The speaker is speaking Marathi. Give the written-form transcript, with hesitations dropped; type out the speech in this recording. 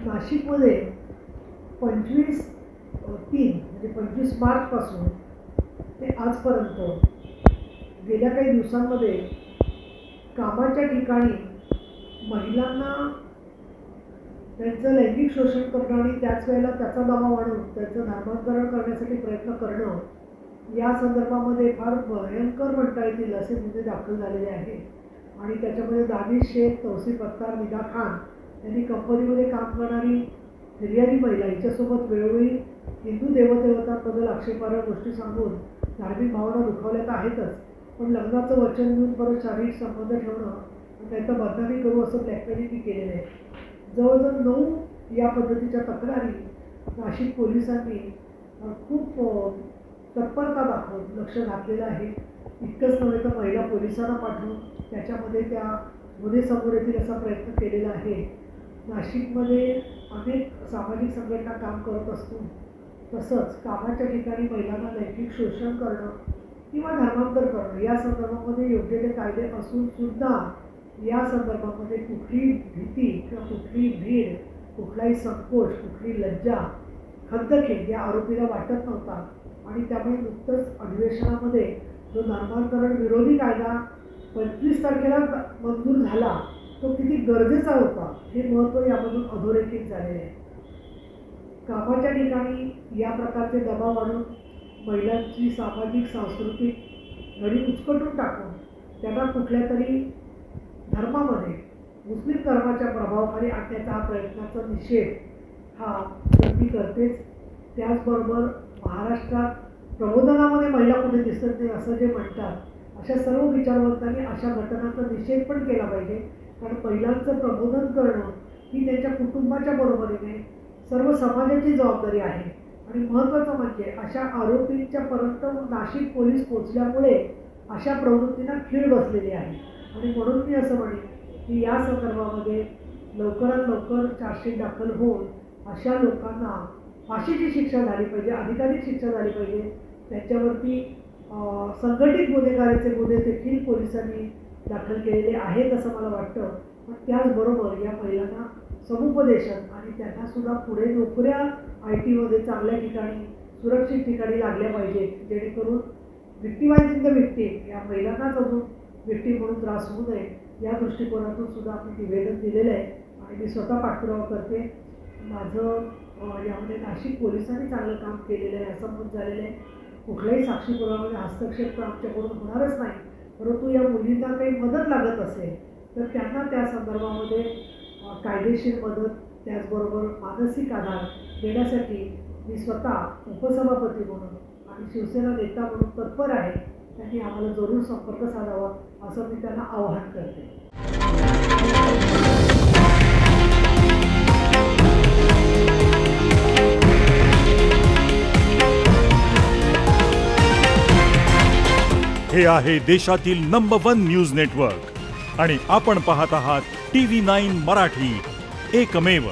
नाशिकमध्ये 25/3 म्हणजे 25 मार्चपासून ते आजपर्यंत गेल्या काही दिवसांमध्ये कामाच्या ठिकाणी महिलांना त्यांचं लैंगिक शोषण करणं आणि त्याच वेळेला त्याचा दबाव आणून त्यांचं नामांतरण करण्यासाठी प्रयत्न करणं या संदर्भामध्ये फार भयंकर म्हणता येतील असे गुन्हे दाखल झालेले आहे. आणि त्याच्यामध्ये दानिश शेख, तौसिफ अत्तार, निदा खान यांनी कंपनीमध्ये काम करणारी फिर्यादी महिला हिच्यासोबत वेळोवेळी हिंदू देवदेवतांबद्दल आक्षेपार्ह गोष्टी सांगून धार्मिक भावना दुखावल्या तर आहेतच, पण लग्नाचं वचन देऊन परत शारीरिक संबंध ठेवणं त्याचं बदनामी करू असं ब्लॅकमेलिंग केलेलं आहे. जवळजवळ 9 या पद्धतीच्या तक्रारी नाशिक पोलिसांनी खूप तत्परता दाखवून लक्ष घातलेलं आहे. इतकंच नव्हे तर महिला पोलिसांना पाठवून त्याच्यामध्ये त्या गुन्हे समोर येतील असा प्रयत्न केलेला आहे. नाशिकमध्ये अनेक सामाजिक संघटना काम करत असून तसंच कामाच्या ठिकाणी महिलांना लैंगिक शोषण करणं किंवा धर्मांतर करणं या संदर्भामध्ये योग्य ते कायदे असून सुद्धा या संदर्भामध्ये कुठलीही भीती किंवा कुठलीही भीड, कुठलाही संकोच, कुठली लज्जा, खंतखेद या आरोपीला वाटत नव्हता. आणि त्यामुळे नुकतंच अधिवेशनामध्ये जो धर्मांतरण विरोधी कायदा 25 तारखेला मंजूर झाला तो किती गरजेचा होता हे महत्त्व यामधून अधोरेखित झालेले आहे. कामाच्या ठिकाणी या प्रकारचे दबाव आणून महिलांची सामाजिक सांस्कृतिक घडी उचकटून टाकून त्यांना कुठल्या तरी धर्मामध्ये मुस्लिम धर्माच्या प्रभावाखाली आणण्याचा हा प्रयत्नाचा निषेध हा मी करतेच. त्याचबरोबर महाराष्ट्रात प्रबोधनामध्ये महिला कुठे दिसत नाही असं जे म्हणतात अशा सर्व विचारवंतांनी अशा घटनांचा निषेध पण केला पाहिजे. कारण महिलांचं प्रबोधन करणं ही त्यांच्या कुटुंबाच्या बरोबरीने सर्व समाजाची जबाबदारी आहे. आणि महत्त्वाचं म्हणजे अशा आरोपींच्यापर्यंत नाशिक पोलीस पोचल्यामुळे अशा प्रवृत्तींना खीळ बसलेली आहे. आणि म्हणून मी असं म्हणेन की या संदर्भामध्ये लवकरात लवकर चार्जशीट दाखल होऊन अशा लोकांना फाशीची शिक्षा झाली पाहिजे, अधिकाधिक शिक्षा झाली पाहिजे. त्याच्यावरती संघटित गुन्हेगारीचे गुन्हे देखील पोलिसांनी दाखल केलेले आहेत असं मला वाटतं. पण त्याचबरोबर या महिलांना समुपदेशन आणि त्यांनासुद्धा पुढे नोकऱ्या IT मध्ये चांगल्या ठिकाणी सुरक्षित ठिकाणी लागल्या पाहिजेत, जेणेकरून विक्टिमायझिंग द विक्टीम या महिलांनाच अजून विक्टीम म्हणून त्रास होऊ नये या दृष्टिकोनातून सुद्धा आपण निवेदन दिलेलं आहे. आणि मी स्वतः पाठपुरावा करते. माझं यामध्ये नाशिक पोलिसांनी चांगलं काम केलेलं आहे असं मत झालेलं आहे. कुठल्याही साक्षी पुराव्यामध्ये हस्तक्षेप तर आमच्याकडून होणारच नाही, परंतु या मुलींना काही मदत लागत असेल तर त्यांना त्या संदर्भामध्ये कायदेशीर मदत त्याचबरोबर मानसिक आधार देण्यासाठी मी स्वतः उपसभापती म्हणून आणि शिवसेना नेता म्हणून तत्पर आहे. त्यांनी आम्हाला जरूर संपर्क साधावा असं मी त्यांना आवाहन करते. हे आहे देशातील नंबर 1 न्यूज नेटवर्क आणि आपण पाहत आहात TV9 मराठी, एकमेव.